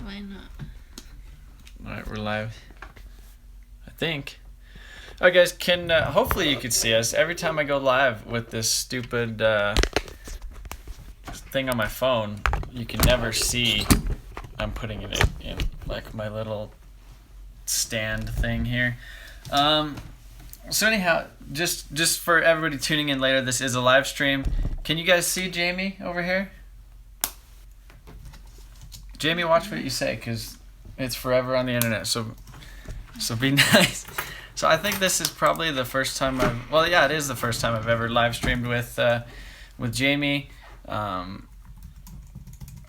Why not? Alright, we're live. I think. Alright guys, hopefully you can see us. Every time I go live with this stupid thing on my phone, you can never see I'm putting it in like my little stand thing here. So anyhow, just for everybody tuning in later, this is a live stream. Can you guys see Jamie over here? Jamie, watch what you say, because it's forever on the internet, so be nice. So I think this is probably the first time it is the first time I've ever live streamed with Jamie. So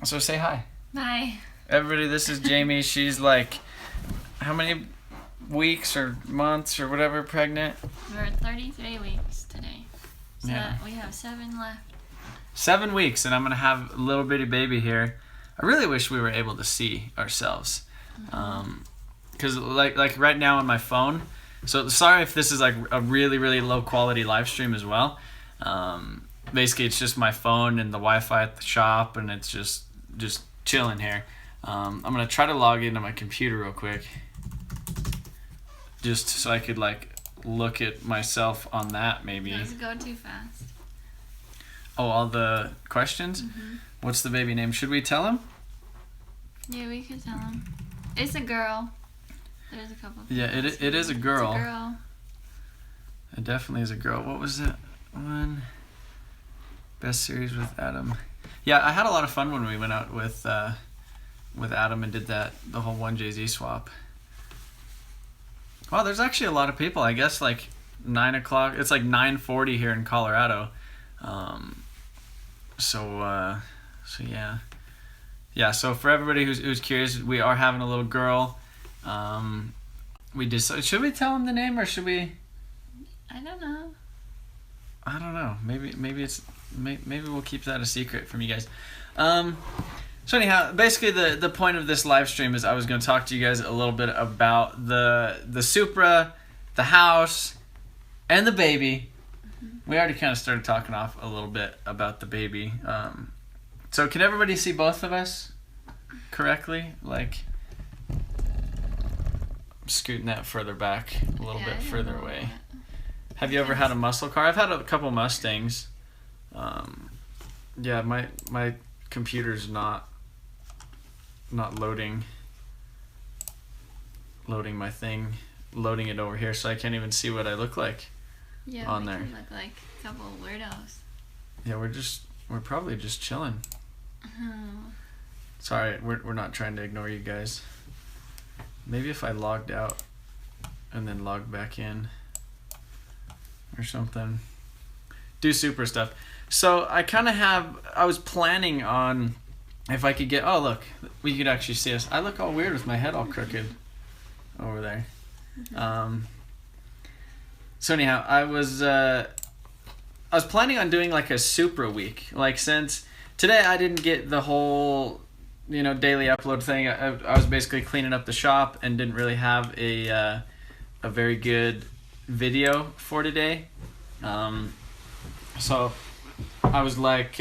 say hi. Bye. Everybody, this is Jamie. She's like, how many weeks or months or whatever pregnant? We're 33 weeks today. So Yeah. we have 7 left. 7 weeks, and I'm gonna have a little bitty baby here. I really wish we were able to see ourselves, because like right now on my phone. So sorry if this is like a really really low quality live stream as well. Basically, it's just my phone and the Wi-Fi at the shop, and it's just chilling here. I'm gonna try to log into my computer real quick, just so I could like look at myself on that maybe. Those go too fast. Oh, all the questions? Mm-hmm. What's the baby name? Should we tell him? Yeah, we could tell them. It's a girl. There's a couple. Yeah, it is a girl. It's a girl. It definitely is a girl. What was that one? Best series with Adam. Yeah, I had a lot of fun when we went out with Adam and did the whole 1JZ swap. Wow, there's actually a lot of people. I guess like 9 o'clock. It's like 9:40 here in Colorado. So yeah. So for everybody who's curious, we are having a little girl. Should we tell him the name or should we? I don't know. I don't know. Maybe we'll keep that a secret from you guys. So anyhow, basically the point of this live stream is I was going to talk to you guys a little bit about the Supra, the house, and the baby. We already kind of started talking off a little bit about the baby. So can everybody see both of us correctly? Like, I'm scooting that further back, a little bit further away. Have you ever had a muscle car? I've had a couple Mustangs. Yeah, my computer's not loading my thing, loading it over here, so I can't even see what I look like. Yeah, on we there. could look like a couple of weirdos. Yeah, we're probably just chilling. Oh. Sorry, we're not trying to ignore you guys. Maybe if I logged out and then logged back in or something. Do Supra stuff. So I was planning on if I could get, oh look, we could actually see us. I look all weird with my head all crooked over there. So anyhow, I was planning on doing like a Supra week. Like since today I didn't get the whole, daily upload thing. I was basically cleaning up the shop and didn't really have a very good video for today. So I was like,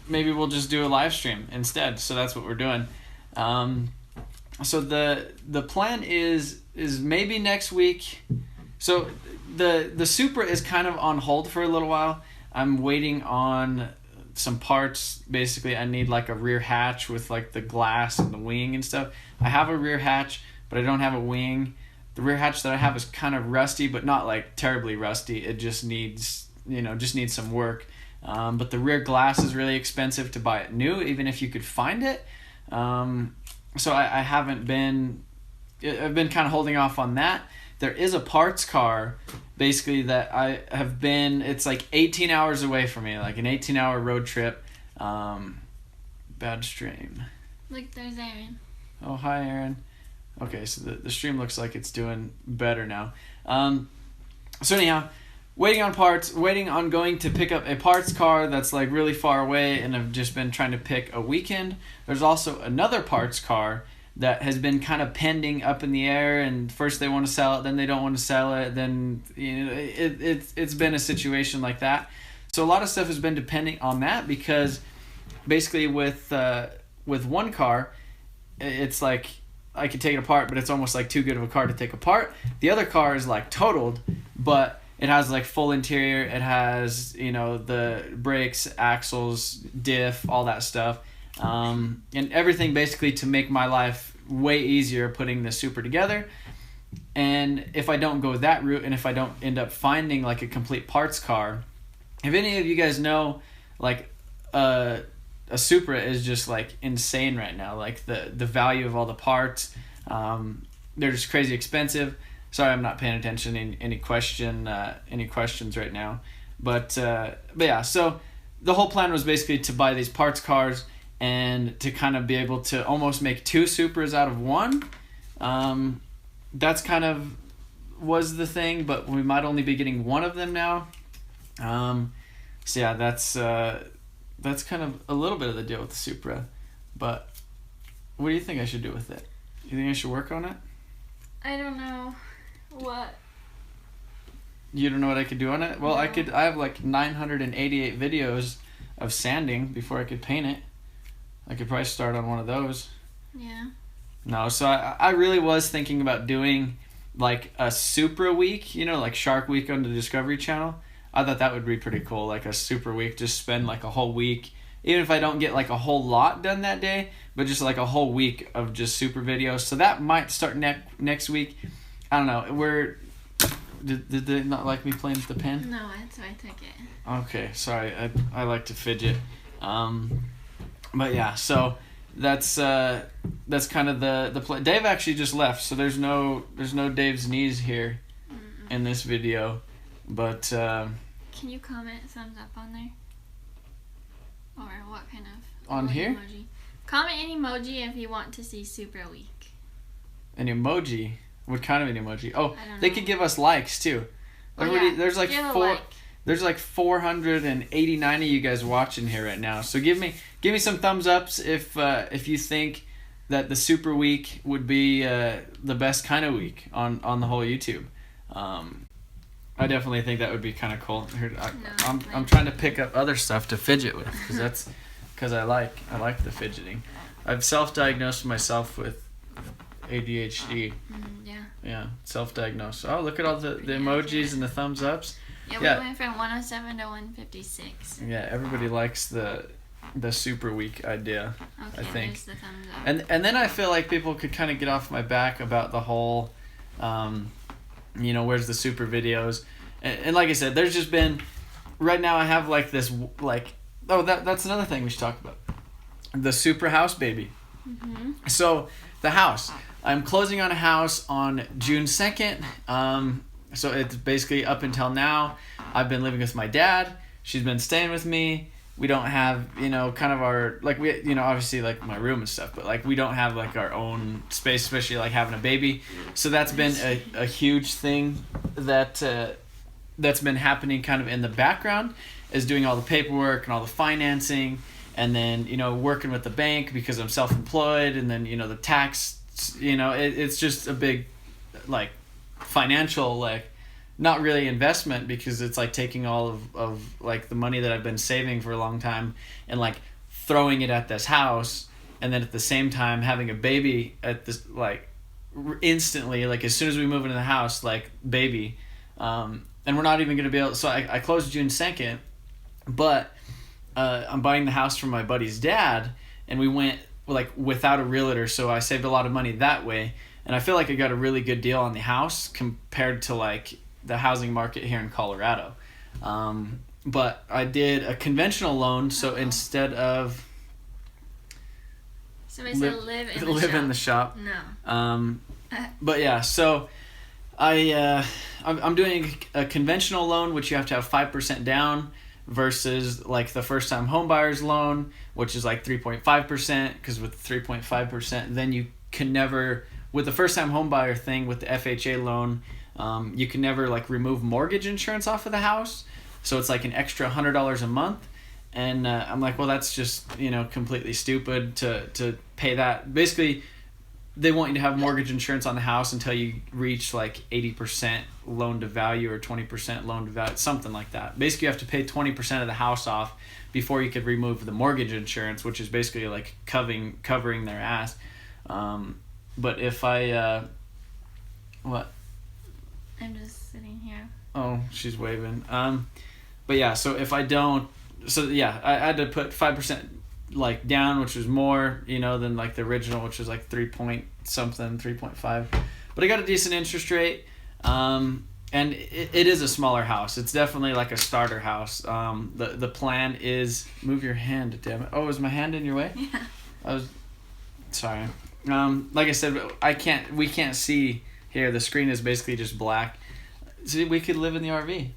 maybe we'll just do a live stream instead. So that's what we're doing. So the plan is maybe next week. So the Supra is kind of on hold for a little while. I'm waiting on some parts. Basically, I need like a rear hatch with like the glass and the wing and stuff. I have a rear hatch, but I don't have a wing. The rear hatch that I have is kind of rusty, but not like terribly rusty. It just needs some work. But the rear glass is really expensive to buy it new, even if you could find it. So I've been kind of holding off on that. There is a parts car, basically, that it's like 18 hours away from me, like an 18-hour road trip. Bad stream. Look, there's Aaron. Oh, hi, Aaron. Okay, so the stream looks like it's doing better now. So anyhow, waiting on parts, waiting on going to pick up a parts car that's like really far away, and I've just been trying to pick a weekend. There's also another parts car that has been kind of pending up in the air, and first they want to sell it, then they don't want to sell it, then it's been a situation like that. So a lot of stuff has been depending on that, because basically with one car, it's like I could take it apart, but it's almost like too good of a car to take apart. The other car is like totaled, but it has like full interior. It has, you know, the brakes, axles, diff, all that stuff, and everything basically to make my life way easier putting the Supra together. And if I don't go that route, and if I don't end up finding like a complete parts car, if any of you guys know, like a Supra is just like insane right now. Like the value of all the parts, they're just crazy expensive. Sorry, I'm not paying attention in any questions right now, but yeah. So the whole plan was basically to buy these parts cars and to kind of be able to almost make 2 Supras out of one. That's kind of was the thing, but we might only be getting one of them now. So yeah, that's kind of a little bit of the deal with the Supra. But what do you think I should do with it? You think I should work on it? I don't know. What? You don't know what I could do on it? Well, No. I have like 988 videos of sanding before I could paint it. I could probably start on one of those. Yeah. No, so I really was thinking about doing like a Supra week, you know, like Shark Week on the Discovery Channel. I thought that would be pretty cool, like a Supra week, just spend like a whole week, even if I don't get like a whole lot done that day, but just like a whole week of just Supra videos. So that might start next week. I don't know. Did they not like me playing with the pen? No, that's why I took it. Okay, sorry. I like to fidget. But yeah, so that's kind of the play. Dave actually just left, so there's no Dave's knees here in this video. But Can you comment thumbs up on there? Or what kind of on here? emoji? Comment an emoji if you want to see Supra week. An emoji? What kind of an emoji? Oh, I don't they know. could give us likes too. Oh, Everybody, yeah. there's like Give a four. like. There's like 489 of you guys watching here right now. So give me some thumbs ups if you think that the Supra week would be the best kind of week on the whole YouTube. I definitely think that would be kind of cool. Here, I'm trying to pick up other stuff to fidget with because I like the fidgeting. I've self-diagnosed myself with ADHD. Yeah. Yeah, self-diagnosed. Oh, look at all the emojis and the thumbs ups. Yeah, Yeah. we went from 107 to 156. Yeah, everybody likes the Supra week idea. Okay, I think. there's the thumbs up. And then I feel like people could kind of get off my back about the whole, where's the Supra videos, and like I said, there's just been, right now I have like this that's another thing we should talk about, the Supra house baby. Mm-hmm. So the house, I'm closing on a house on June 2nd. So it's basically up until now, I've been living with my dad. She's been staying with me. We don't have, kind of our, like, we, obviously, like, my room and stuff, but, like, we don't have, like, our own space, especially, like, having a baby. So that's been a huge thing that's been happening kind of in the background, is doing all the paperwork and all the financing, and then, working with the bank because I'm self-employed, and then, the tax, it's just a big, like, financial, like, not really investment, because it's like taking all of like the money that I've been saving for a long time and like throwing it at this house, and then at the same time having a baby at this, like, instantly, like as soon as we move into the house, like baby, and we're not even going to be able, so I closed June 2nd, but I'm buying the house from my buddy's dad, and we went like without a realtor, so I saved a lot of money that way. And I feel like I got a really good deal on the house compared to like the housing market here in Colorado. But I did a conventional loan, so instead of Somebody said live in the live shop. in the shop. No. But yeah, so I'm doing a conventional loan, which you have to have 5% down, versus like the first time home buyer's loan, which is like 3.5%, because with 3.5%, then you can never, with the first time home buyer thing with the FHA loan, you can never like remove mortgage insurance off of the house. So it's like an extra $100 a month. And I'm like, well, that's just, completely stupid to pay that. Basically, they want you to have mortgage insurance on the house until you reach like 80% loan to value or 20% loan to value, something like that. Basically, you have to pay 20% of the house off before you could remove the mortgage insurance, which is basically like covering their ass. But if I what? I'm just sitting here. Oh, she's waving. But yeah, so if I don't, so yeah, I had to put 5% like down, which was more, than like the original, which was like 3 point something, 3.5. But I got a decent interest rate. And it is a smaller house. It's definitely like a starter house. The plan is, move your hand, damn it. Oh, is my hand in your way? Yeah. I was, sorry. Like I said, we can't see here. The screen is basically just black. So we could live in the RV.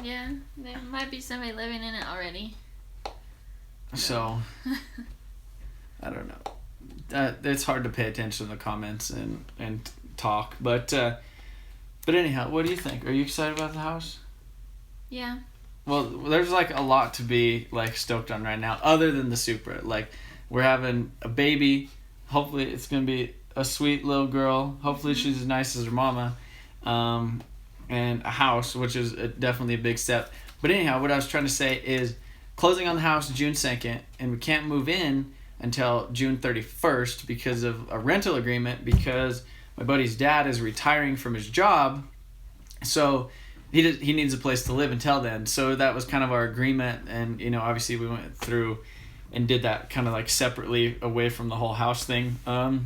Yeah, there might be somebody living in it already. So, I don't know. It's hard to pay attention to the comments and talk, but anyhow, what do you think? Are you excited about the house? Yeah. Well, there's like a lot to be like stoked on right now, other than the Supra. Like, we're having a baby. Hopefully, it's gonna be a sweet little girl. Hopefully, she's as nice as her mama. And a house, which is definitely a big step. But anyhow, what I was trying to say is closing on the house June 2nd, and we can't move in until June 31st because of a rental agreement, because my buddy's dad is retiring from his job, so he needs a place to live until then. So that was kind of our agreement, and obviously we went through and did that kind of like separately, away from the whole house thing, or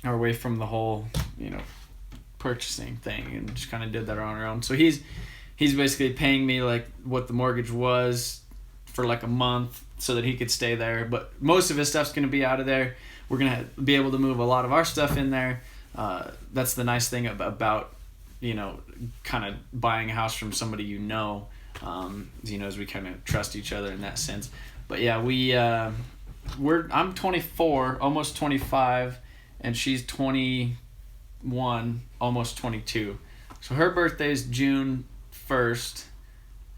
away from the whole purchasing thing, and just kind of did that on our own. So he's basically paying me like what the mortgage was for like a month so that he could stay there, but most of his stuff's going to be out of there. We're going to be able to move a lot of our stuff in there. That's the nice thing about kind of buying a house from somebody as we kind of trust each other in that sense. But yeah, I'm 24, almost 25, and she's 21, almost 22. So her birthday is June 1st,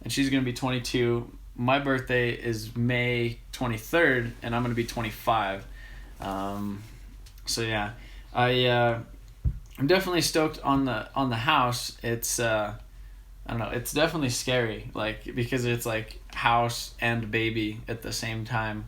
and she's going to be 22. My birthday is May 23rd, and I'm going to be 25. So yeah, I'm definitely stoked on the house. It's I don't know, it's definitely scary, like, because it's like house and baby at the same time.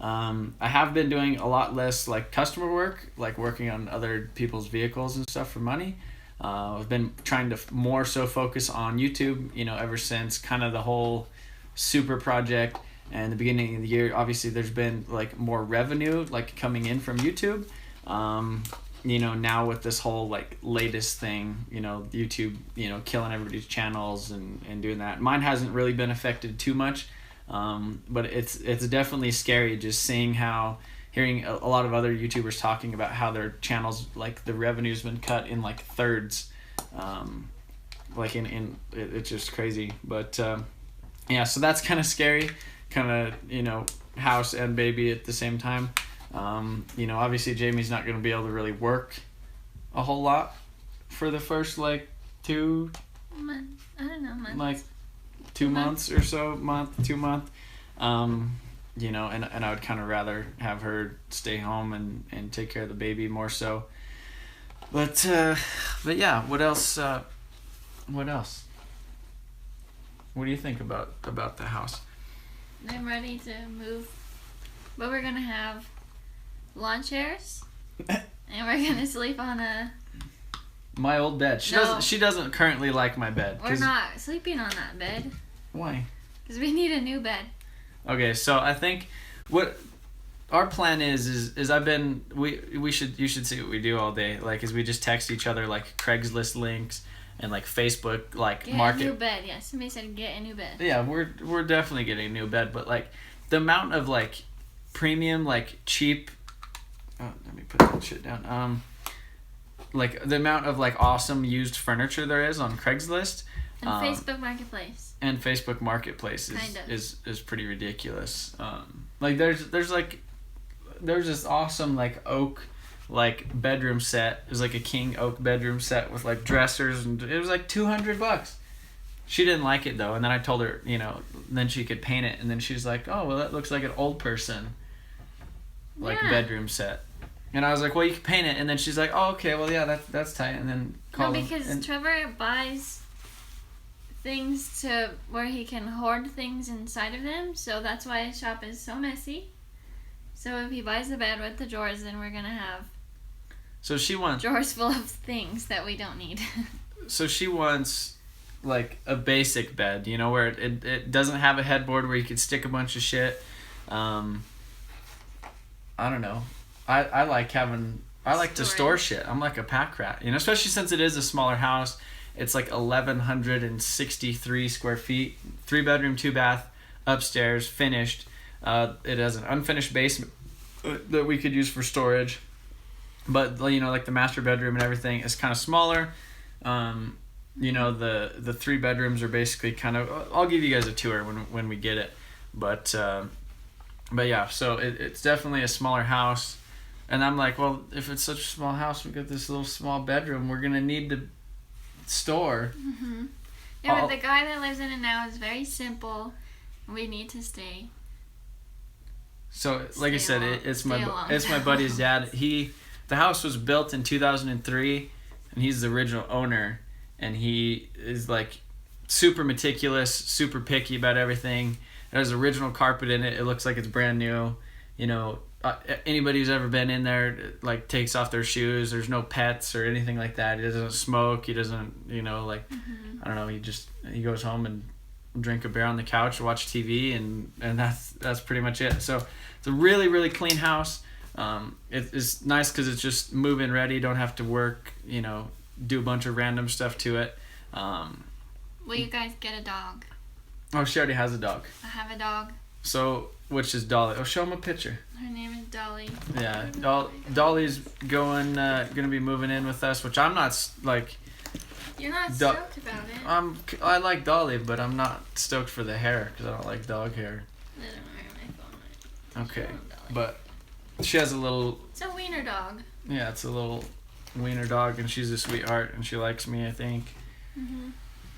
I have been doing a lot less like customer work, like working on other people's vehicles and stuff for money. I've been trying to more so focus on YouTube, ever since kind of the whole Supra project and the beginning of the year. Obviously there's been like more revenue like coming in from YouTube. Now with this whole like latest thing, YouTube, killing everybody's channels and doing that. Mine hasn't really been affected too much. But it's definitely scary just hearing a lot of other YouTubers talking about how their channels, like the revenue's been cut in like thirds. It's just crazy. But yeah, so that's kind of scary, kind of, house and baby at the same time. Obviously Jamie's not going to be able to really work a whole lot for the first like 2 months. I don't know, months. Like 2 months or so, 2 months. And I would kind of rather have her stay home and take care of the baby more so. But yeah, what else? What do you think about the house? I'm ready to move, but we're gonna have lawn chairs, and we're gonna sleep on my old bed. She doesn't currently like my bed. We're not sleeping on that bed. Why? Because we need a new bed. Okay, so I think what our plan is you should see what we do all day. Like, is we just text each other like Craigslist links and like Facebook get market. Get a new bed. Yeah, somebody said get a new bed. Yeah, we're definitely getting a new bed, but like the amount of like premium, like cheap. Oh, let me put that shit down. Like the amount of like awesome used furniture there is on Craigslist. And Facebook Marketplace. And Facebook Marketplace is pretty ridiculous. Like there's this awesome like oak like bedroom set. It was like a king oak bedroom set with like dressers, and it was like $200. She didn't like it though, and then I told her, then she could paint it, and then she's like, oh well, that looks like an old person like bedroom set. And I was like, well, you can paint it, and then she's like, oh okay, well yeah, that's tight. And then Trevor buys things to where he can hoard things inside of them, so that's why his shop is so messy. So if he buys the bed with the drawers, then we're gonna have So she wants drawers full of things that we don't need. So she wants like a basic bed, you know, where it doesn't have a headboard where you could stick a bunch of shit. I don't know. I like to store shit. I'm like a pack rat, you know, especially since it is a smaller house. It's like 1,163 square feet, 3-bedroom, 2-bath, upstairs, finished. It has an unfinished basement that we could use for storage. But, you know, like the master bedroom and everything is kind of smaller. You know, the 3 bedrooms are basically kind of... I'll give you guys a tour when we get it. But yeah, so it's definitely a smaller house. And I'm like, well, if it's such a small house, we got this little small bedroom, we're going to need to store. Mm-hmm. Yeah, but the guy that lives in it now is very simple. We need to stay. So, like I said, it's my buddy's dad. The house was built in 2003, and he's the original owner, and he is like super meticulous, super picky about everything. It has original carpet in it. It looks like it's brand new. You know, anybody who's ever been in there like takes off their shoes. There's no pets or anything like that. He doesn't smoke. He doesn't, you know, like I don't know. He goes home and drink a beer on the couch, watch TV, and that's pretty much it. So it's a really, really clean house. It's nice because it's just move-in ready. Don't have to work, you know, do a bunch of random stuff to it. Will you guys get a dog? Oh, she already has a dog. I have a dog. So, which is Dolly? Oh, show him a picture. Her name is Dolly. Yeah, Dolly's gonna be moving in with us, which I'm not like. You're not stoked about it. I like Dolly, but I'm not stoked for the hair because I don't like dog hair. I don't wear my phone. Okay, but she has a little... It's a wiener dog. Yeah, it's a little wiener dog, and she's a sweetheart, and she likes me, I think. Mm-hmm.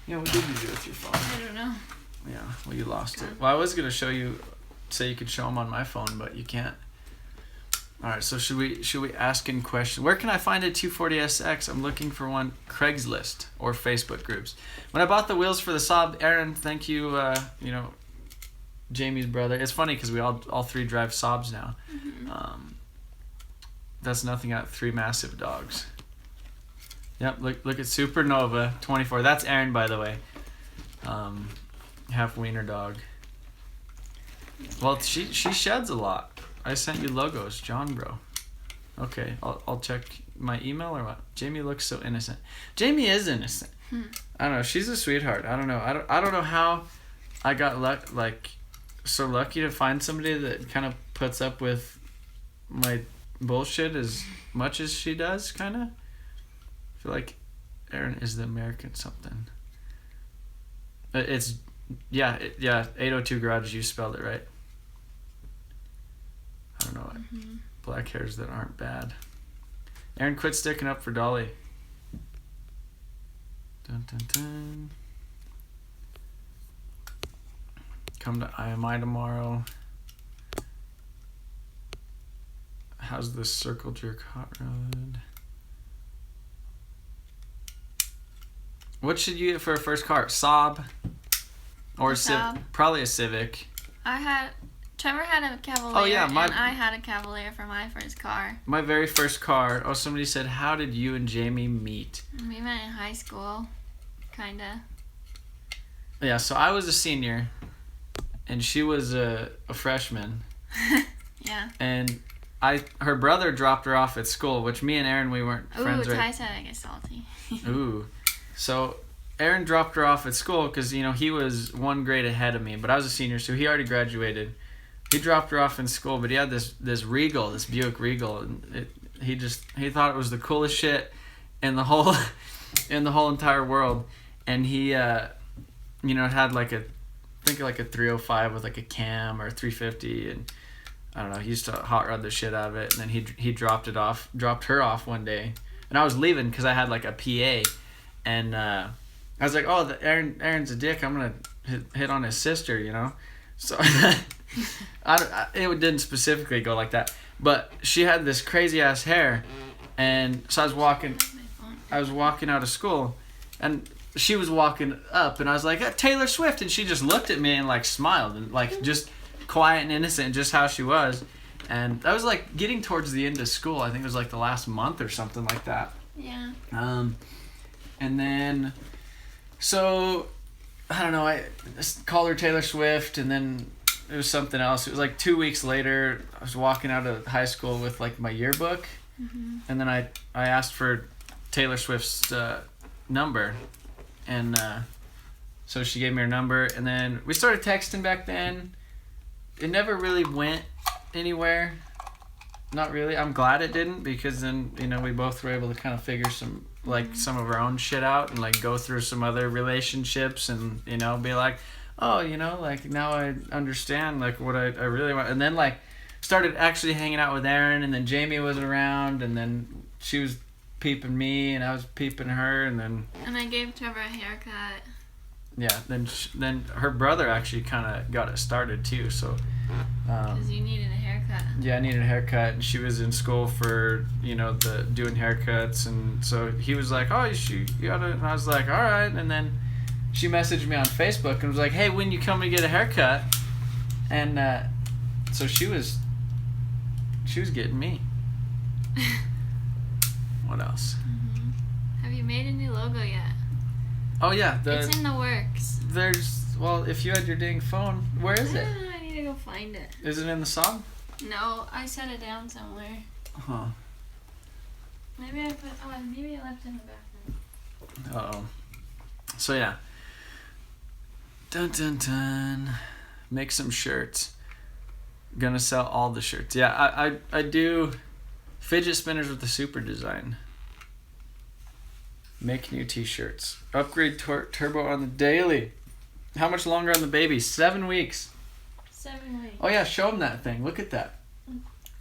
Yeah, what did you do with your phone? I don't know. Yeah, well, you lost it. Well, I was going to say you could show them on my phone, but you can't. All right, so should we ask in question? Where can I find a 240SX? I'm looking for one. Craigslist or Facebook groups. When I bought the wheels for the Saab, Aaron, thank you, you know, Jamie's brother. It's funny because we all three drive Saabs now. Mm-hmm. That's nothing at 3 massive dogs. Yep, look at Supernova 24. That's Aaron, by the way. Half wiener dog. Well, she sheds a lot. I sent you logos, John bro. Okay, I'll check my email or what. Jamie looks so innocent. Jamie is innocent. I don't know. She's a sweetheart. I don't know. I don't know how I got so lucky to find somebody that kind of puts up with my bullshit as much as she does, kind of. I feel like Aaron is the American something. It's 802 Garage. You spelled it right. I don't know. Mm-hmm. Black hairs that aren't bad. Aaron, quit sticking up for Dolly. Dun, dun, dun. Come to IMI tomorrow. How's the circle jerk hot rod? What should you get for a first car? Saab or Saab. Probably a Civic. Trevor had a Cavalier, oh, yeah, and I had a Cavalier for my first car. My very first car. Oh, somebody said, how did you and Jamie meet? We met in high school, kinda. Yeah, so I was a senior, and she was a freshman. Yeah. And her brother dropped her off at school, which me and Aaron, we weren't friends. Ooh, Ty said I get salty. Ooh. So Aaron dropped her off at school because, you know, he was 1 grade ahead of me, but I was a senior, so he already graduated. He dropped her off in school, but he had this Regal, this Buick Regal, and he thought it was the coolest shit in the whole entire world. And he, you know, it had like a 305 with like a cam or a 350, and I don't know. He used to hot rod the shit out of it, and then he dropped her off one day, and I was leaving because I had like a PA, and I was like, oh, Aaron's a dick. I'm gonna hit on his sister, you know. So it didn't specifically go like that, but she had this crazy ass hair, and so I was walking out of school, and she was walking up, and I was like, Taylor Swift, and she just looked at me and like smiled and like just quiet and innocent, just how she was, And that was like getting towards the end of school. I think it was like the last month or something like that. Yeah. And then, so, I don't know, I called her Taylor Swift, and then it was something else. It was like 2 weeks later, I was walking out of high school with like my yearbook, and then I asked for Taylor Swift's number, and so she gave me her number, and then we started texting back then. It never really went anywhere. Not really. I'm glad it didn't, because then, you know, we both were able to kind of figure some of our own shit out, and like go through some other relationships, and, you know, be like, oh, you know, like now I understand like what I really want. And then like started actually hanging out with Erin, and then Jamie wasn't around, and then she was peeping me and I was peeping her, and I gave Trevor a haircut. Yeah, then her brother actually kind of got it started too. So because you needed a haircut. Yeah, I needed a haircut, and she was in school for, you know, doing haircuts, and so he was like, oh, you gotta, and I was like, all right. And then she messaged me on Facebook and was like, hey, when you come to get a haircut? And so she was getting me. What else? Have you made a new logo yet? Oh yeah, it's in the works. Well, if you had your dang phone, where is it? I need to go find it. Is it in the song? No, I set it down somewhere. Huh. Maybe I left it in the bathroom. Uh-oh. So yeah. Dun dun dun. Make some shirts. Gonna sell all the shirts. Yeah, I do fidget spinners with the Supra design. Make new t-shirts. Upgrade turbo on the daily. How much longer on the baby? 7 weeks. 7 weeks. Oh yeah, show them that thing. Look at that.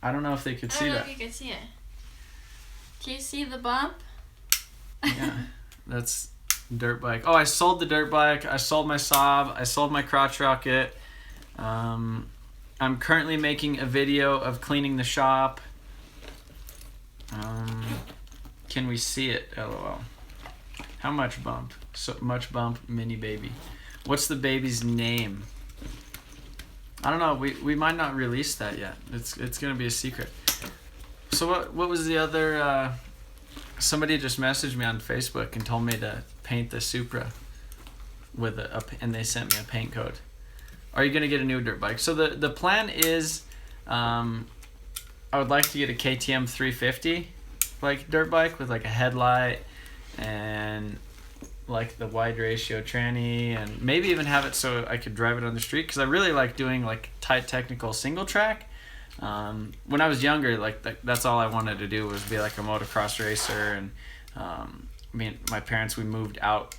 I don't know if they could see that. I don't know if you could see it. Can you see the bump? Yeah, that's dirt bike. Oh, I sold the dirt bike. I sold my Saab. I sold my crotch rocket. I'm currently making a video of cleaning the shop. Can we see it? LOL. How much bump? So much bump, mini baby. What's the baby's name? I don't know. We might not release that yet. It's gonna be a secret. So what was the other? Somebody just messaged me on Facebook and told me to paint the Supra with and they sent me a paint code. Are you gonna get a new dirt bike? So the plan is, I would like to get a KTM 350 like dirt bike with like a headlight and like the wide ratio tranny, and maybe even have it so I could drive it on the street, because I really like doing like tight technical single track. When I was younger, like that's all I wanted to do was be like a motocross racer, and me and my parents, we moved out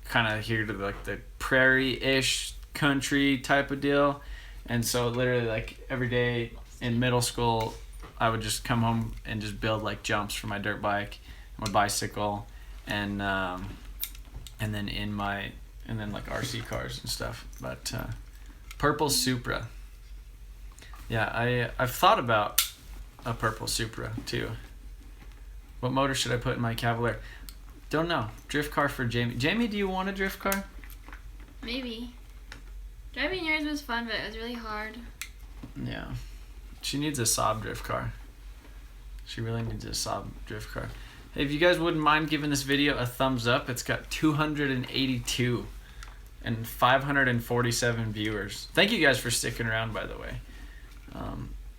kind of here to like the prairie-ish country type of deal, and so literally like every day in middle school I would just come home and just build like jumps for my dirt bike, my bicycle, and then like RC cars and stuff. But purple Supra. Yeah, I've thought about a purple Supra too. What motor should I put in my Cavalier? Don't know. Drift car for Jamie. Jamie, do you want a drift car? Maybe. Driving yours was fun, but it was really hard. Yeah. She needs a Saab drift car. She really needs a Saab drift car. Hey, if you guys wouldn't mind giving this video a thumbs up, it's got 282 and 547 viewers. Thank you guys for sticking around, by the way.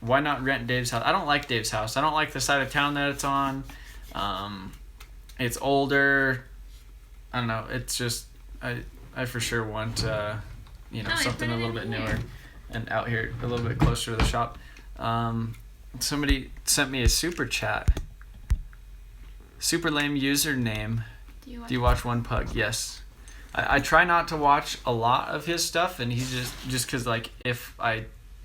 Why not rent Dave's house? I don't like Dave's house. I don't like the side of town that it's on. It's older. I don't know. It's just I for sure want something a little bit newer and out here a little bit closer to the shop. Somebody sent me a super chat. Super lame username. Do you watch One Pug? Yes. I try not to watch a lot of his stuff, and he's just because like if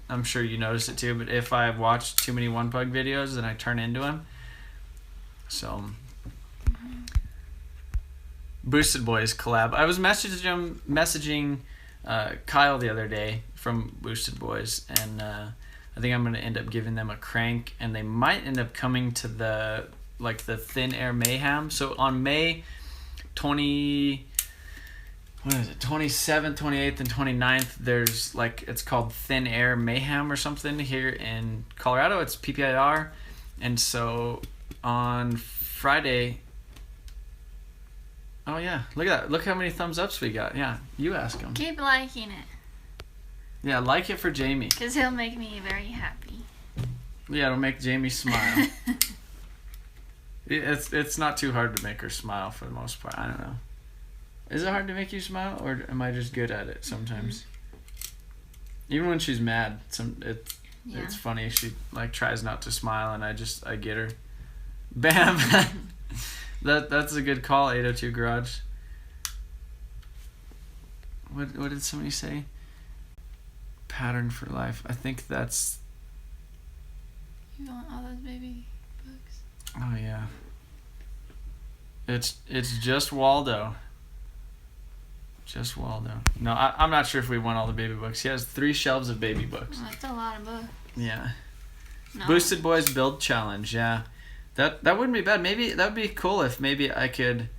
I'm sure you notice it too, but if I watch too many One Pug videos, then I turn into him. So, Boosted Boys collab. I was messaging Kyle the other day from Boosted Boys, and I think I'm gonna end up giving them a crank, and they might end up coming to the Thin Air Mayhem. So on May 20, what is it, 27th, 28th, and 29th, there's like, it's called Thin Air Mayhem or something here in Colorado. It's PPIR. And so on Friday, oh yeah, look at that. Look how many thumbs ups we got. Yeah, you ask him. Keep liking it. Yeah, like it for Jamie. Because he'll make me very happy. Yeah, it'll make Jamie smile. It's not too hard to make her smile for the most part. I don't know. Is it hard to make you smile, or am I just good at it sometimes? Even when she's mad, it's funny. She like tries not to smile, and I get her. Bam! That's a good call. 802 Garage. What did somebody say? Pattern for life. I think that's. You want all those baby books? Oh yeah. It's just Waldo. Just Waldo. No, I'm not sure if we want all the baby books. He has 3 shelves of baby books. Oh, that's a lot of books. Yeah. No. Boosted Boys Build Challenge. Yeah. That wouldn't be bad. Maybe that would be cool if maybe I could.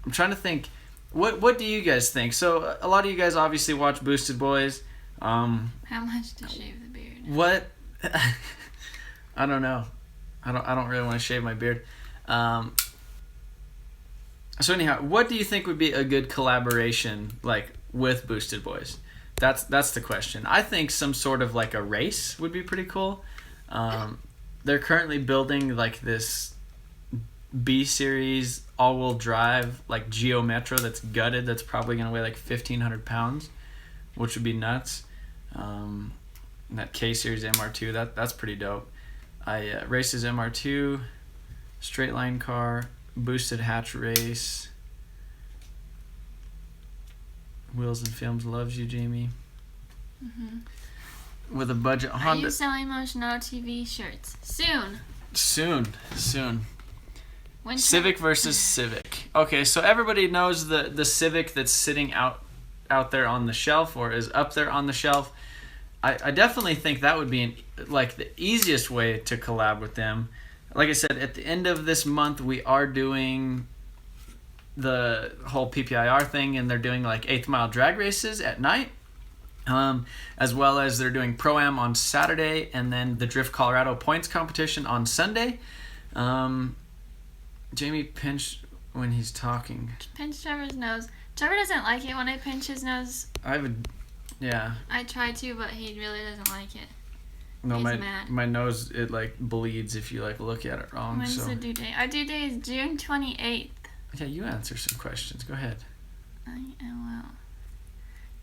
I'm trying to think. What do you guys think? So a lot of you guys obviously watch Boosted Boys. How much to shave the beard? What? I don't know. I don't really want to shave my beard. So anyhow, what do you think would be a good collaboration like with Boosted Boys? That's the question. I think some sort of like a race would be pretty cool. They're currently building like this B series all-wheel drive like Geo Metro that's gutted. That's probably gonna weigh like 1,500 pounds, which would be nuts. And that K series MR2 that's pretty dope. I races MR2, straight line car. Boosted hatch race. Wheels and Films loves you, Jamie. With a budget Are Honda. you selling Motional TV shirts? Soon. When Civic versus Civic. Okay, so everybody knows the Civic that's sitting out there on the shelf or is up there on the shelf. I definitely think that would be like the easiest way to collab with them. Like I said, at the end of this month, we are doing the whole PPIR thing, and they're doing like 8th mile drag races at night, as well as they're doing Pro-Am on Saturday, and then the Drift Colorado points competition on Sunday. Jamie pinched when he's talking. Pinch Trevor's nose. Trevor doesn't like it when I pinch his nose. Yeah. I try to, but he really doesn't like it. No, He's mad. my nose, it like bleeds if you like look at it wrong. When's the due date? Our due date is June 28th. Yeah, you answer some questions. Go ahead. I will.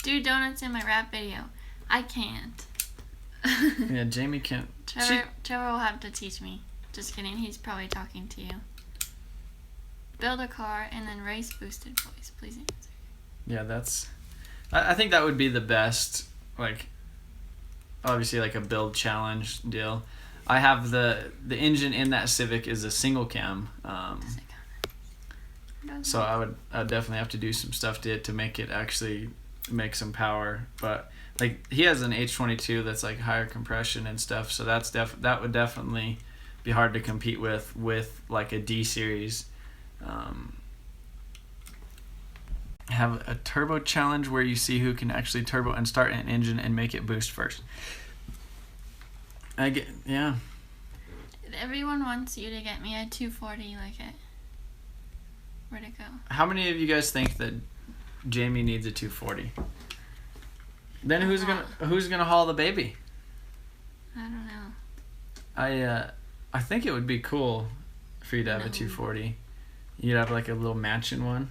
Do donuts in my rap video. I can't. Yeah, Jamie can't. Trevor will have to teach me. Just kidding. He's probably talking to you. Build a car and then race Boosted Boys. Please answer. Yeah, I think that would be the best, like, obviously like a build challenge deal. I have the engine in that Civic is a single cam. So I would definitely have to do some stuff to make it actually make some power. But like he has an H22 that's like higher compression and stuff. So that would definitely be hard to compete with like a D series. Have a turbo challenge where you see who can actually turbo and start an engine and make it boost first. Yeah. Everyone wants you to get me a 240 like it. Where'd it go? How many of you guys think that Jamie needs a 240? Then who's gonna haul the baby? I don't know. I think it would be cool for you to have a 240. You'd have like a little mansion one.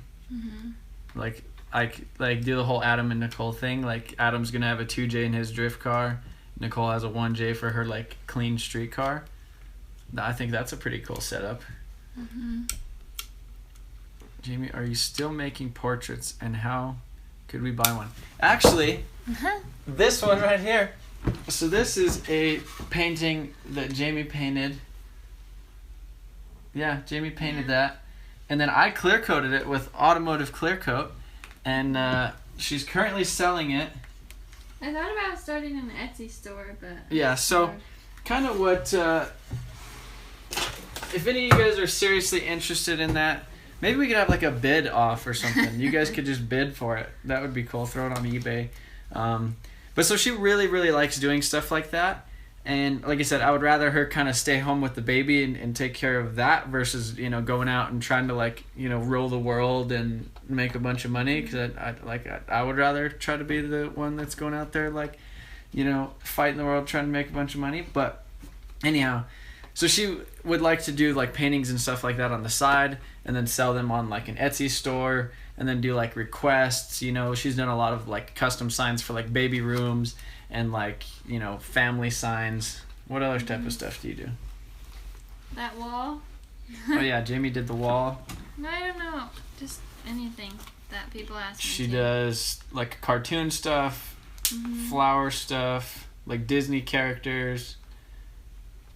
Like I do the whole Adam and Nicole thing. Like Adam's gonna have a 2J in his drift car. Nicole has a 1J for her like clean street car. I think that's a pretty cool setup. Jamie, are you still making portraits, and how could we buy one? Actually, this one right here. So this is a painting that Jamie painted. Yeah, Jamie painted that. And then I clear coated it with automotive clear coat, and she's currently selling it. I thought about starting an Etsy store, but yeah. So, kind of what. If any of you guys are seriously interested in that, Maybe we could have like a bid off or something. You guys could just bid for it. That would be cool. Throw it on eBay. But so she really, really likes doing stuff like that. And like I said, I would rather her kind of stay home with the baby and take care of that versus, you know, going out and trying to like, you know, rule the world and make a bunch of money. Because I would rather try to be the one that's going out there like, you know, fighting the world, trying to make a bunch of money. But anyhow, so she would like to do like paintings and stuff like that on the side and then sell them on like an Etsy store and then do like requests. You know, she's done a lot of like custom signs for like baby rooms and like, you know, family signs. What other type of stuff do you do? That wall? Oh yeah, Jamie did the wall. No, I don't know. Just anything that people ask me She to. does like cartoon stuff, flower stuff, like Disney characters.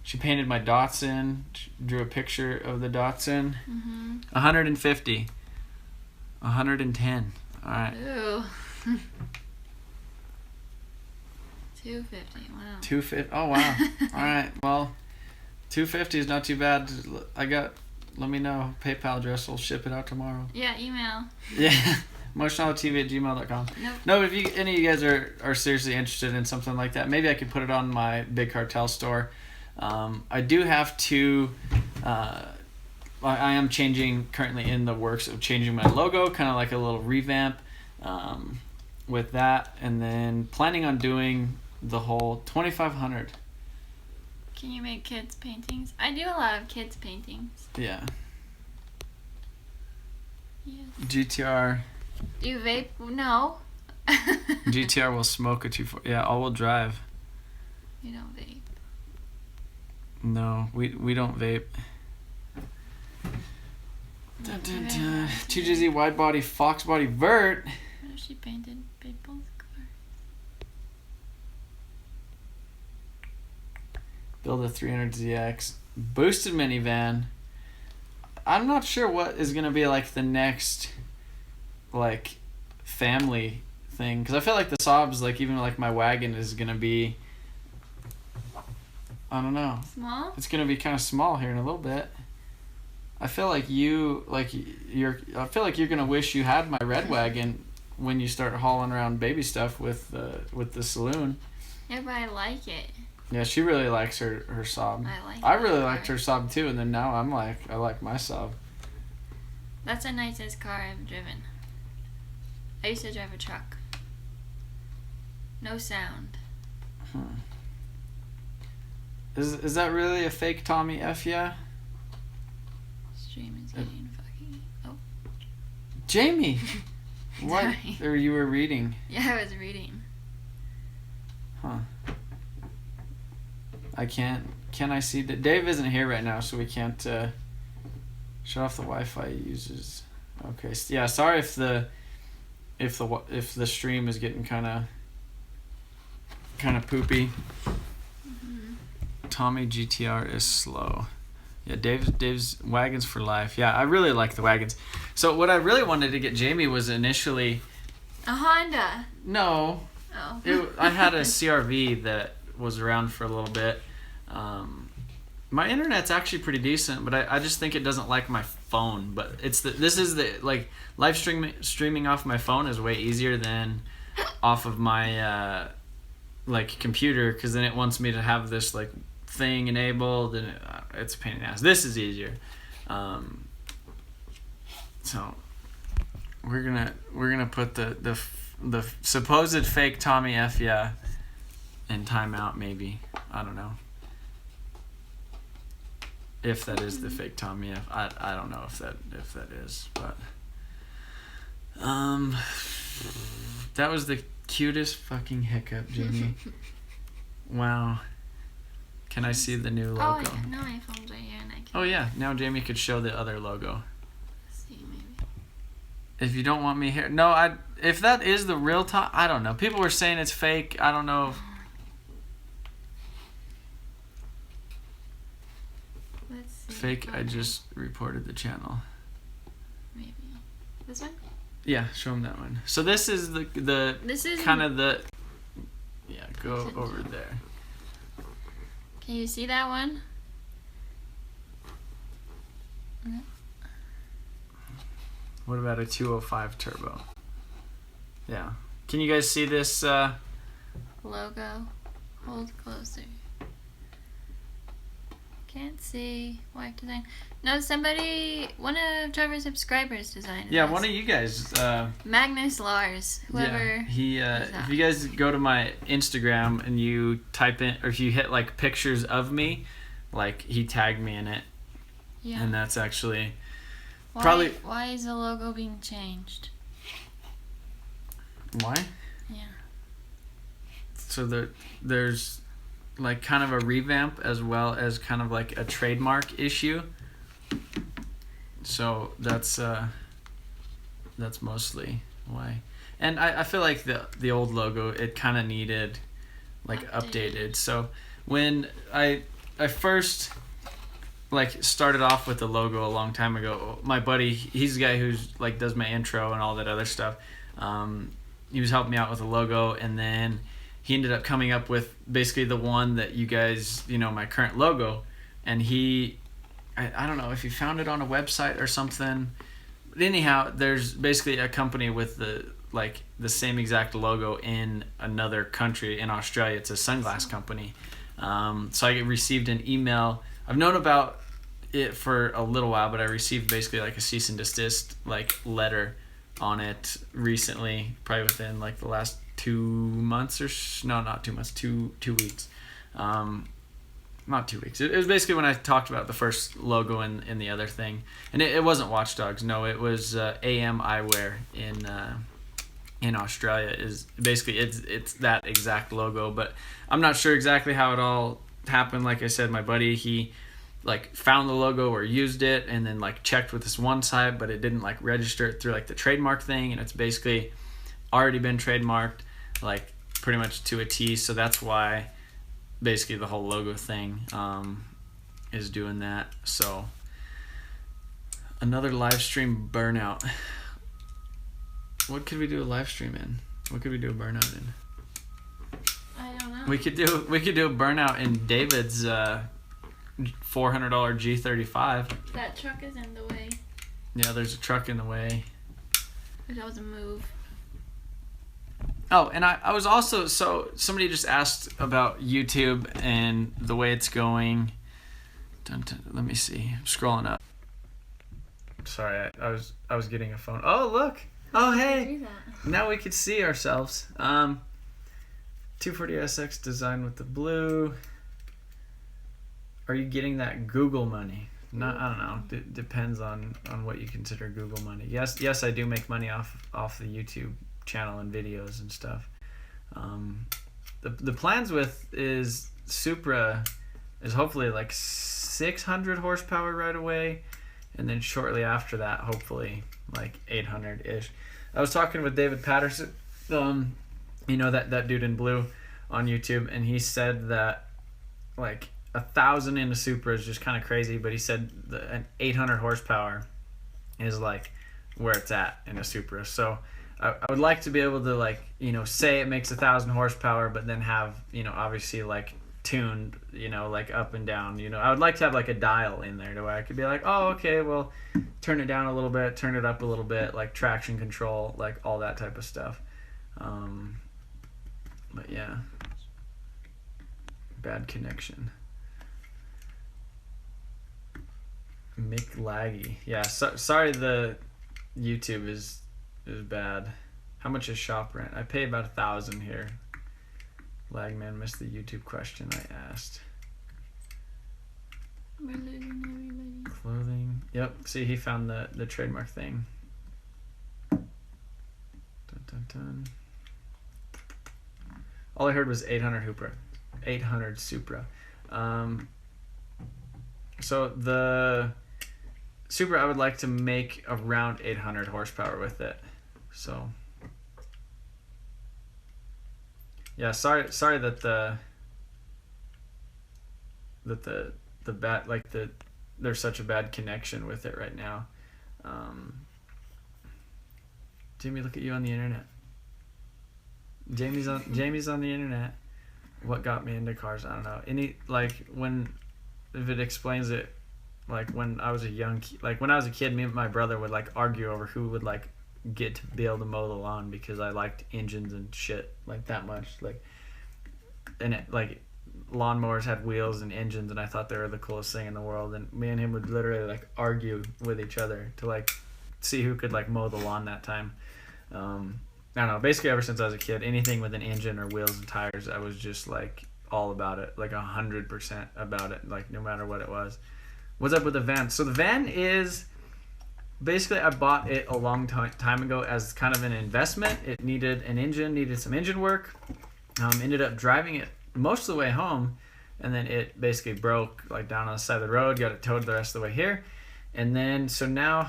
She painted my Datsun, drew a picture of the Datsun. 150. 110. All right. Ooh. 250. Wow. 250. Oh wow. All right. Well, 250 is not too bad. Let me know. PayPal address. We'll ship it out tomorrow. Yeah, email. Yeah. emotionaltv@gmail.com. Nope. No, but if any of you guys are seriously interested in something like that, maybe I could put it on my Big Cartel store. I do have to. I am changing currently in the works of changing my logo, kind of like a little revamp with that, and then planning on doing the whole 2500. Can you make kids paintings? I do a lot of kids paintings. Yeah. Yes. GTR. Do you vape? No. GTR will smoke a 240. Yeah, all-wheel drive. You don't vape. No, we don't vape. Dun, dun, dun. 2JZ wide body Fox body vert. What if she painted people's cars? Build a 300ZX boosted minivan. I'm not sure what is gonna be like the next like family thing, because I feel like the Saab's like even like my wagon is gonna be, I don't know. Small? It's gonna be kind of small here in a little bit. I feel like you're gonna wish you had my red wagon when you start hauling around baby stuff with the saloon. Yeah, but I like it. Yeah, she really likes her Saab. I really liked her Saab too, and then now I like my Saab. That's the nicest car I've driven. I used to drive a truck. No sound. Is that really a fake Tommy F? Yeah. Stream is getting fucking. Oh. Jamie. What? Sorry. Or you were reading? Yeah, I was reading. Huh. I can't. Can I see that Dave isn't here right now, so we can't shut off the Wi-Fi he uses. Okay. Yeah. Sorry if the stream is getting kind of poopy. Tommy GTR is slow. Yeah, Dave's wagons for life. Yeah, I really like the wagons. So what I really wanted to get Jamie was initially A Honda. no. Oh. I had a CRV that was around for a little bit. My internet's actually pretty decent, but I just think it doesn't like my phone. But live streaming off my phone is way easier than off of my computer, because then it wants me to have this like thing enabled, and it's a pain in the ass. This is easier. So we're gonna put the supposed fake Tommy F in timeout, maybe. I don't know if that is the fake Tommy F. I don't know if that is, but that was the cutest fucking hiccup, Jamie. Wow. Can I see the new logo? Oh yeah, no iPhones right here, and I can. Oh yeah, now Jamie could show the other logo. See maybe. If you don't want me here, no, if that is the real top, I don't know. People were saying it's fake. I don't know. Let's see. Fake. I just reported the channel. Maybe this one. Yeah, show them that one. So this is This is kind of the. Yeah, go over there. Can you see that one? What about a 205 turbo? Yeah. Can you guys see this? Logo. Hold closer. Can't see. White design. No, one of Trevor's subscribers designed Yeah, this. one of you guys. Magnus Lars. Whoever. Yeah, if you guys go to my Instagram and you type in, or if you hit like pictures of me, like he tagged me in it. Yeah. And that's actually Why is the logo being changed? Why? Yeah. So there's like kind of a revamp as well as kind of like a trademark issue. So that's mostly why. And I feel like the old logo, it kind of needed like updated. So when I first like started off with the logo a long time ago, my buddy, he's the guy who's like does my intro and all that other stuff. He was helping me out with the logo, and then he ended up coming up with basically the one that you guys, my current logo. And I don't know if he found it on a website or something. But anyhow, there's basically a company with the same exact logo in another country, in Australia. It's a sunglass company. So I received an email. I've known about it for a little while, but I received basically like a cease and desist like letter on it recently, probably within like the last 2 months or no, not 2 months, two weeks. Not 2 weeks. It was basically when I talked about the first logo in the other thing, and it wasn't Watch Dogs. No, it was AM Eyewear in Australia. Is basically it's that exact logo, but I'm not sure exactly how it all happened. Like I said, my buddy, he like found the logo or used it and then like checked with this one site, but it didn't like register it through like the trademark thing, and it's basically already been trademarked like pretty much to a T. So that's why basically the whole logo thing is doing that. So another live stream Burnout. What could we do a live stream in? What could we do a Burnout in? I don't know. We could do a Burnout in David's $400 G35. That truck is in the way. Yeah, there's a truck in the way. It doesn't move. Oh, and I was also, so somebody just asked about YouTube and the way it's going. Let me see. I'm scrolling up. Sorry, I was getting a phone. Oh, look. Oh, hey. Now we could see ourselves. 240SX design with the blue. Are you getting that Google money? No, I don't know. It depends on what you consider Google money. Yes, I do make money off the YouTube channel and videos and stuff. The plans with is Supra is hopefully like 600 horsepower right away, and then shortly after that, hopefully like 800-ish. I was talking with David Patterson, that dude in blue on YouTube, and he said that like 1,000 in a Supra is just kind of crazy, but he said an 800 horsepower is like where it's at in a Supra. So I would like to be able to like, say it makes 1,000 horsepower, but then have, obviously like tuned, like up and down. I would like to have like a dial in there to where I could be like, oh, okay, well, turn it down a little bit, turn it up a little bit, like traction control, like all that type of stuff. But yeah, bad connection. Mick Laggy. Yeah, sorry the YouTube is bad. How much is shop rent? I pay about 1,000 here. Lagman missed the YouTube question I asked. We're losing everybody. Clothing. Yep. See, he found the trademark thing. Dun, dun, dun. All I heard was 800 Supra. So the Supra, I would like to make around 800 horsepower with it. So yeah, sorry that the bad, like there's such a bad connection with it right now. Jamie, look at you on the internet. Jamie's on the internet. What got me into cars? I don't know. If it explains it like when I was when I was a kid, me and my brother would like argue over who would like get to be able to mow the lawn because I liked engines and shit like that much. Like, and it, like lawnmowers had wheels and engines, and I thought they were the coolest thing in the world. And me and him would literally like argue with each other to like see who could like mow the lawn that time. I don't know. Basically, ever since I was a kid, anything with an engine or wheels and tires, I was just like all about it, like 100% about it, like no matter what it was. What's up with the van? So the van is basically, I bought it a long time ago as kind of an investment. It needed an engine, needed some engine work. Ended up driving it most of the way home, and then it basically broke like down on the side of the road. Got it towed the rest of the way here, and then so now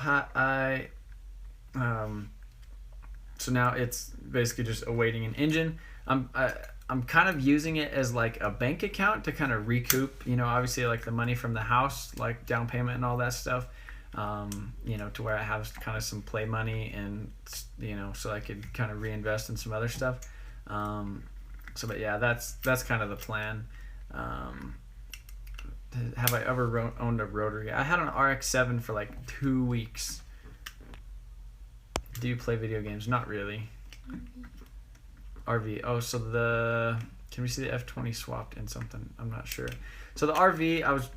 so now it's basically just awaiting an engine. I'm kind of using it as like a bank account to kind of recoup, you know, obviously like the money from the house, like down payment and all that stuff. You know, to where I have kind of some play money and, you know, so I could kind of reinvest in some other stuff. But yeah, that's kind of the plan. Have I ever owned a rotary? I had an RX-7 for like 2 weeks. Do you play video games? Not really. RV. Oh, so can we see the F20 swapped in something? I'm not sure. So the RV,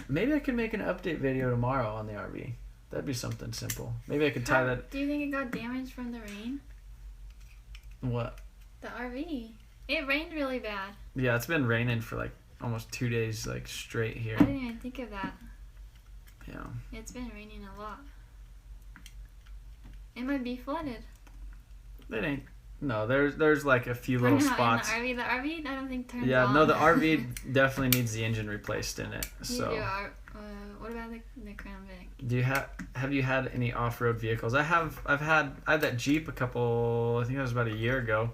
maybe I could make an update video tomorrow on the RV. That'd be something simple. Maybe I could tie that. Do you think it got damaged from the rain? What? The RV. It rained really bad. Yeah, it's been raining for like almost 2 days like straight here. I didn't even think of that. Yeah. It's been raining a lot. It might be flooded. It ain't. No, there's like a few little spots. In the RV, I don't think turns on. Yeah, no, the RV definitely needs the engine replaced in it. So. What about the Crown Vic? Do you have you had any off-road vehicles? I had that Jeep I think it was about a year ago.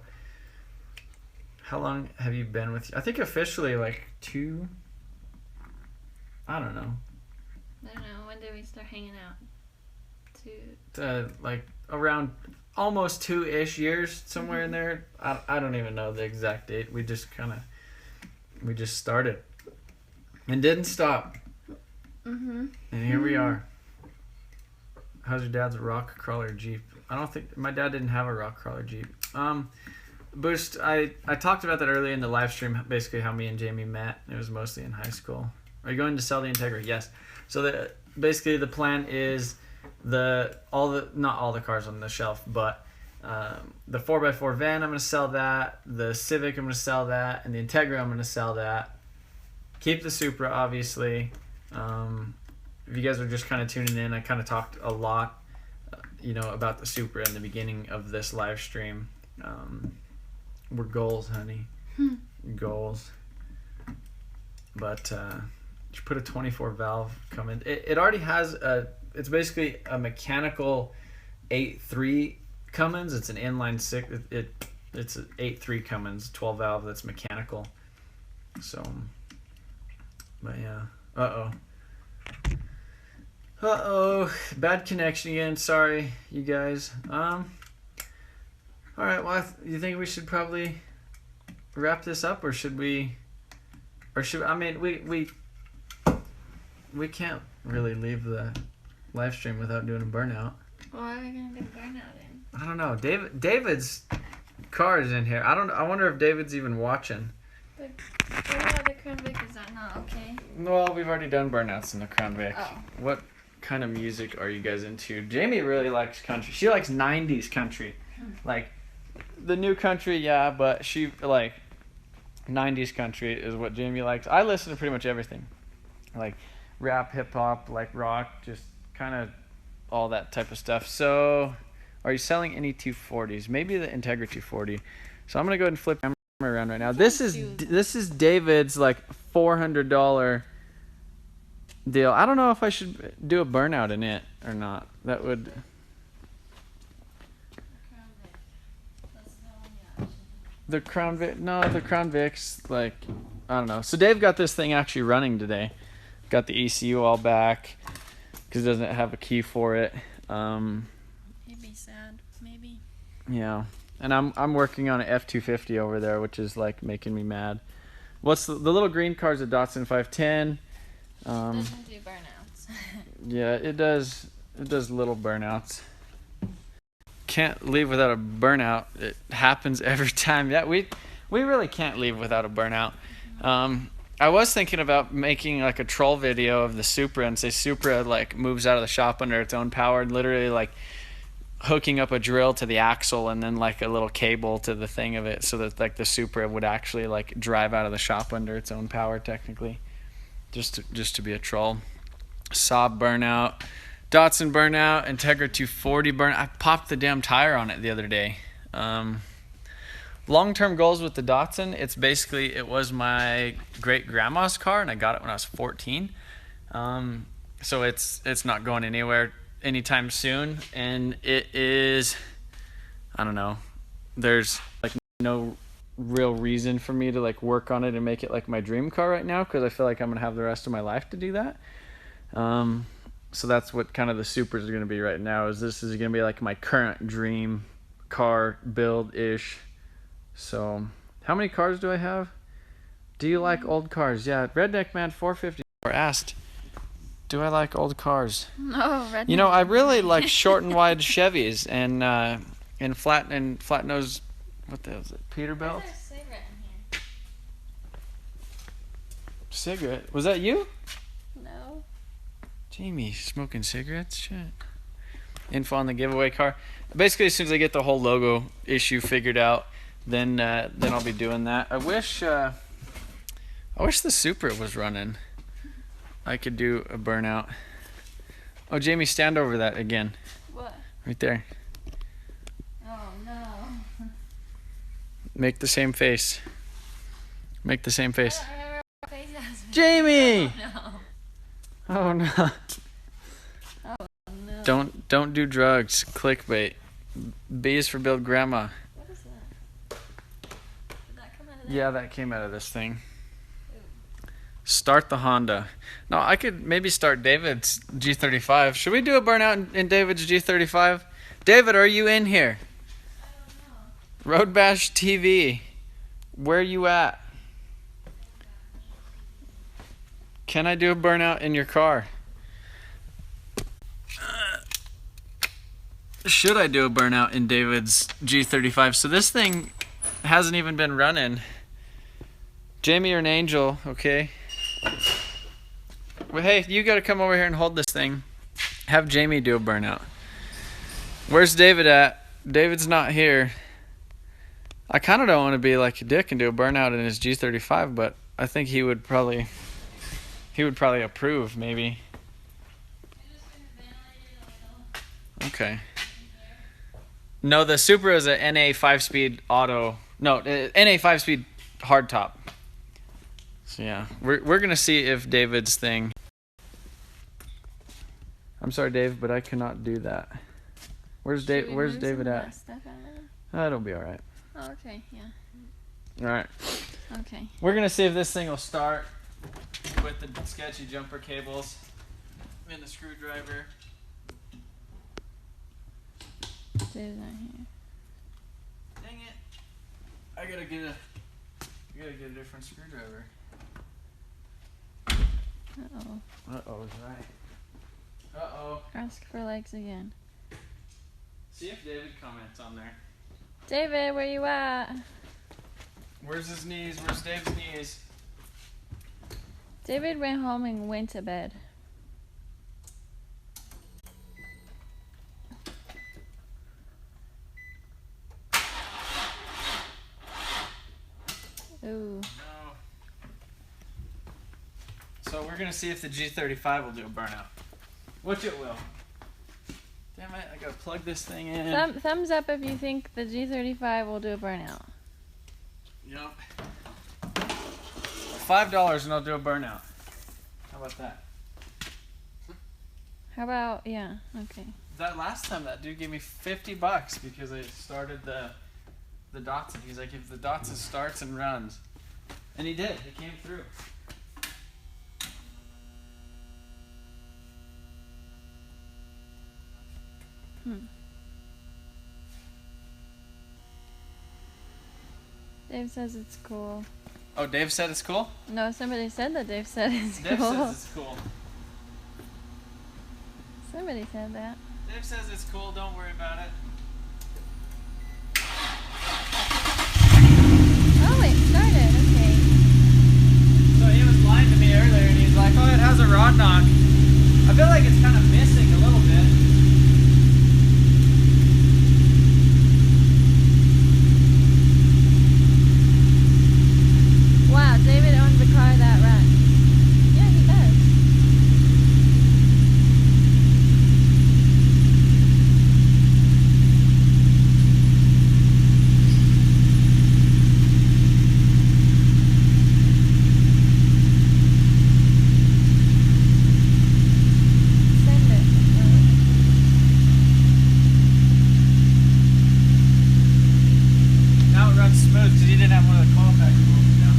How long have you been with? I think officially like 2. I don't know. I don't know. When did we start hanging out? 2. Like around almost 2-ish years, somewhere in there. I don't even know the exact date. We just started and didn't stop. And here we are. How's your dad's rock crawler Jeep? I don't think my dad didn't have a rock crawler Jeep. Boost. I talked about that earlier in the live stream. Basically, how me and Jamie met. It was mostly in high school. Are you going to sell the Integra? Yes. So basically the plan is not all the cars on the shelf, but the 4x4 van I'm gonna sell that. The Civic I'm gonna sell that, and the Integra I'm gonna sell that. Keep the Supra, obviously. If you guys are just kind of tuning in, I kind of talked a lot, about the Supra in the beginning of this live stream. We're goals, honey. Goals. But you put a 24 valve Cummins. It already has it's basically a mechanical 8.3 Cummins. It's an inline 6. It's an 8.3 Cummins 12 valve that's mechanical. So, but yeah. Bad connection again. Sorry, you guys. All right. Well, you think we should probably wrap this up, or should we? I mean, we can't really leave the live stream without doing a burnout. Why are we gonna do burnout in? I don't know. David's car is in here. I wonder if David's even watching. But what about the Crown Vic? Is that not okay? Well, we've already done burnouts in the Crown Vic. Oh. What kind of music are you guys into? Jamie really likes country. She likes 90s country. Like, the new country, yeah, but she, 90s country is what Jamie likes. I listen to pretty much everything. Like, rap, hip-hop, like rock, just kind of all that type of stuff. So, are you selling any 240s? Maybe the Integra 240. So I'm going to go ahead and flip the camera around right now. This is David's, $400 deal. I don't know if I should do a burnout in it or not. That would... The Crown Vic, no, the Crown Vic's I don't know. So Dave got this thing actually running today. Got the ECU all back because it doesn't have a key for it. He'd be sad, maybe. Yeah, and I'm working on an F250 over there, which is making me mad. What's the little green car's a Datsun 510? Doesn't do burnouts. Yeah, it does. It does little burnouts. Can't leave without a burnout. It happens every time. Yeah, we really can't leave without a burnout. I was thinking about making like a troll video of the Supra and say Supra like moves out of the shop under its own power, and literally like hooking up a drill to the axle and then like a little cable to the thing of it, so that like the Supra would actually like drive out of the shop under its own power technically, just to be a troll. Saab burnout, Datsun burnout, Integra 240 burnout. I popped the damn tire on it the other day. Long-term goals with the Datsun, it's basically, it was my great-grandma's car, and I got it when I was 14. So it's not going anywhere anytime soon, and it is, I don't know, there's like no real reason for me to like work on it and make it like my dream car right now, because I feel like I'm gonna have the rest of my life to do that. So that's what kind of the Supras are gonna be right now, is this is gonna be like my current dream car build ish. So how many cars do I have? Do you like old cars? Yeah, Redneck Man 454 asked, do I like old cars? No, Redneck. You know, I really like short and wide Chevys and flat nose. What the hell is it? Peterbilt. There's a cigarette in here. Cigarette? Was that you? No. Jamie, smoking cigarettes? Shit. Info on the giveaway car. Basically, as soon as I get the whole logo issue figured out, then I'll be doing that. I wish the Supra was running. I could do a burnout. Oh, Jamie, stand over that again. What? Right there. Oh no. Make the same face. Make the same face. I don't remember what face that was. Jamie! Oh no. Oh no. Oh no. Don't do drugs. Clickbait. B is for build grandma. What is that? Did that come out of there? Yeah, that came out of this thing. Start the Honda. No, I could maybe start David's G35. Should we do a burnout in David's G35? David, are you in here? I don't know. Road Bash TV. Where you at? Can I do a burnout in your car? Should I do a burnout in David's G35? So this thing hasn't even been running. Jamie or an Angel, okay? Well, hey, you gotta come over here and hold this thing. Have Jamie do a burnout. Where's David at? David's not here. I kind of don't want to be like a dick and do a burnout in his G35, but I think he would probably approve, maybe. Okay. No, the Supra is a NA 5-speed auto. No, NA 5-speed hardtop. So yeah, we're gonna see if David's thing. I'm sorry, Dave, but I cannot do that. Where's Dave? Where's David at? That'll be all right. Oh, okay, yeah. All right. Okay. We're gonna see if this thing will start with the sketchy jumper cables and the screwdriver. Dave's not here. Dang it! I gotta get a different screwdriver. Uh-oh. Uh-oh, is right. Uh-oh. Ask for likes again. See if David comments on there. David, where you at? Where's his knees? Where's Dave's knees? David went home and went to bed. Ooh. No. So we're gonna see if the G35 will do a burnout. Which it will. Damn it, I gotta plug this thing in. Thumbs up if you think the G35 will do a burnout. Yep. $5 and I'll do a burnout. How about that? How about, yeah, okay. That last time that dude gave me $50 because I started the Datsun. He's like, if the Datsun starts and runs. And he did. He came through. Dave says it's cool. Oh, Dave said it's cool? No, somebody said that Dave said it's Dave cool. says it's cool. Somebody said that. Dave says it's cool, don't worry about it. Oh, it started. Okay. So he was lying to me earlier and he's like, oh, it has a rod knock. I feel like it's kind of missing a little bit. Wow, David owns a car that runs. Yeah, he does. Send it. Now it runs smooth because he didn't have one of the coil packs bolted down.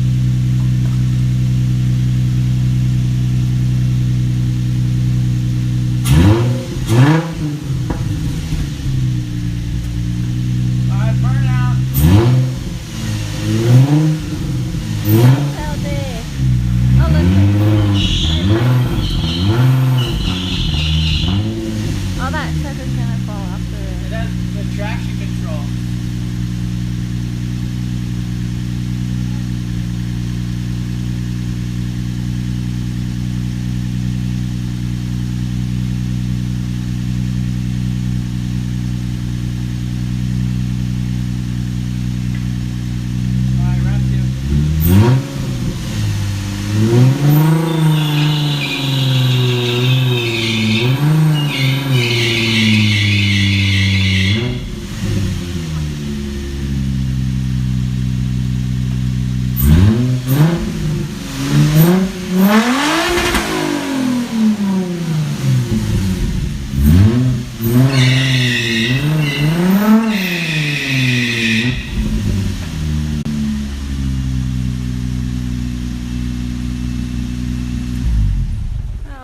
Alright, burnout. Tell Dave. Oh, look. All that stuff is gonna fall off the It road. has the traction control. Alright, round two.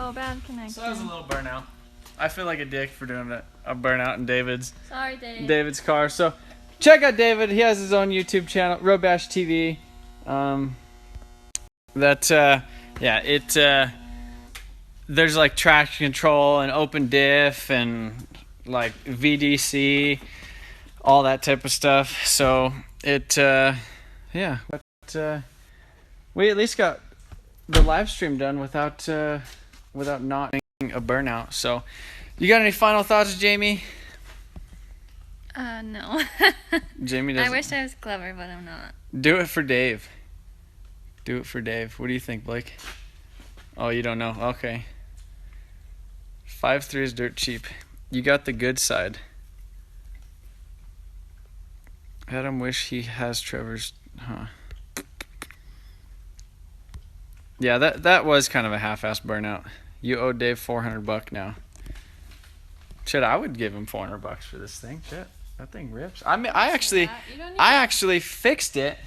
Oh, bad connection. So that was a little burnout. I feel like a dick for doing a burnout in David's Sorry, Dave. car. So check out David. He has his own YouTube channel, Road Bash TV. There's like traction control and open diff and like VDC, all that type of stuff. So we at least got the live stream done without not being a burnout. So you got any final thoughts, Jamie? No. Jamie I doesn't. wish I was clever, but I'm not. Do it for Dave. Do it for Dave. What do you think, Blake? Oh, you don't know. Okay. 5.3 is dirt cheap. You got the good side. Adam wish he has Trevor's. Huh. Yeah, that was kind of a half-assed burnout. You owe Dave $400 now. Shit, I would give him $400 for this thing. Shit, that thing rips. I mean, I actually fixed it.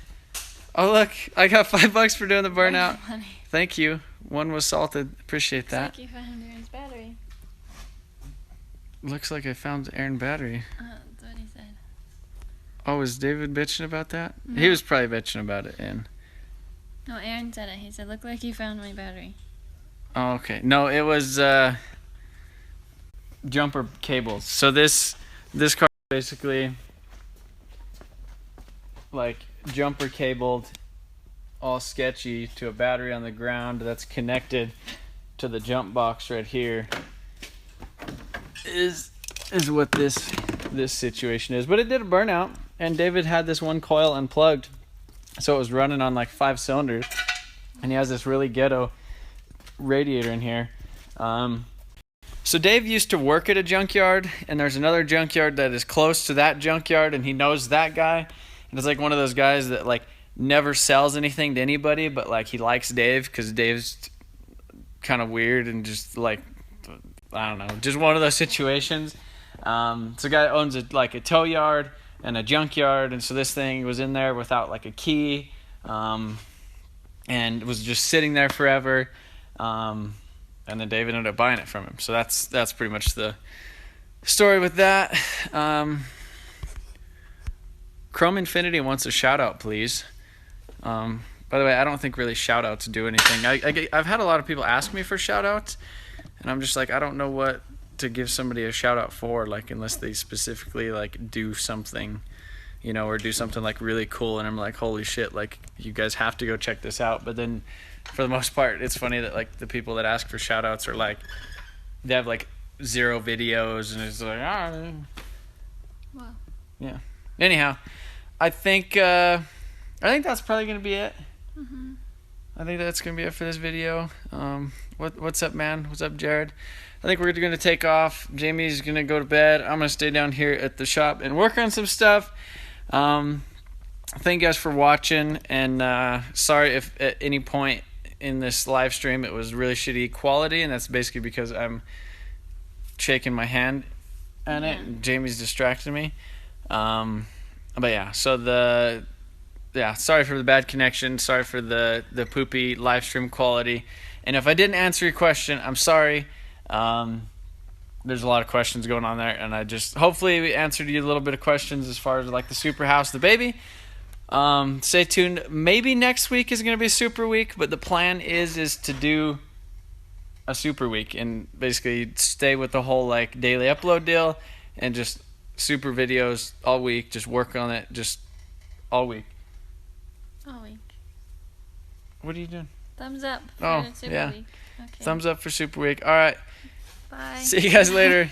Oh look, I got $5 for doing the burnout. Thank you. One was salted. Appreciate that. It's like you found Aaron's battery. Looks like I found Aaron battery. That's what he said. Oh, was David bitching about that? No. He was probably bitching about it. No, Aaron said it. He said, "Look like you found my battery." Oh, okay. No, it was jumper cables. So this car basically like jumper cabled, all sketchy, to a battery on the ground that's connected to the jump box right here. Is what this situation is. But it did a burnout, and David had this one coil unplugged, so it was running on like 5 cylinders, and he has this really ghetto radiator in here. So Dave used to work at a junkyard, and there's another junkyard that is close to that junkyard, and he knows that guy, and it's like one of those guys that like never sells anything to anybody, but like he likes Dave because Dave's kind of weird and just like, I don't know, just one of those situations. So a guy owns a tow yard and a junkyard, and so this thing was in there without like a key, and was just sitting there forever. And then David ended up buying it from him. So that's pretty much the story with that. Chrome Infinity wants a shout out, please. By the way, I don't think really shout outs do anything. I've had a lot of people ask me for shout outs, and I'm just like, I don't know what to give somebody a shout out for, like, unless they specifically like do something, you know, or do something like really cool, and I'm like, holy shit, like you guys have to go check this out. But then for the most part, it's funny that like the people that ask for shout outs are like, they have like 0 videos, and it's like, Wow. Yeah. Anyhow, I think that's probably gonna be it. Mhm. I think that's gonna be it for this video. What's up, man? What's up, Jared? I think we're gonna take off. Jamie's gonna go to bed. I'm gonna stay down here at the shop and work on some stuff. Thank you guys for watching, and sorry if at any point in this live stream it was really shitty quality, and that's basically because I'm shaking my hand at it. And Jamie's distracted me. But yeah, so sorry for the bad connection. Sorry for the poopy live stream quality. And if I didn't answer your question, I'm sorry. There's a lot of questions going on there, and I just hopefully we answered you a little bit of questions as far as like the Supra house, the baby. Stay tuned. Maybe next week is going to be a Super week, but the plan is to do a Super week and basically stay with the whole like daily upload deal and just Super videos all week. Just work on it just all week. All week. What are you doing? Thumbs up for Oh, Super yeah. Week. Okay. Thumbs up for Super week. All right. Bye. See you guys later.